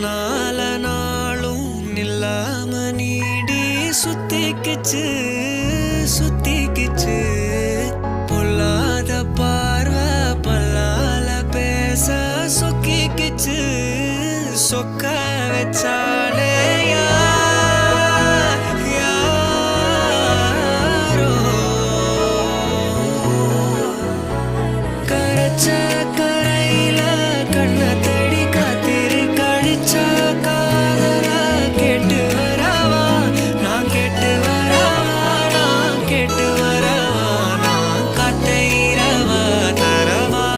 நால நாளும் நில்லாம நீடி சுத்திக்கிச்சு சுத்திக்கிச்சு பொல்லாத பார்வை பல்லால பேச சொக்கிக்கிச்சு சொக்க வச்சா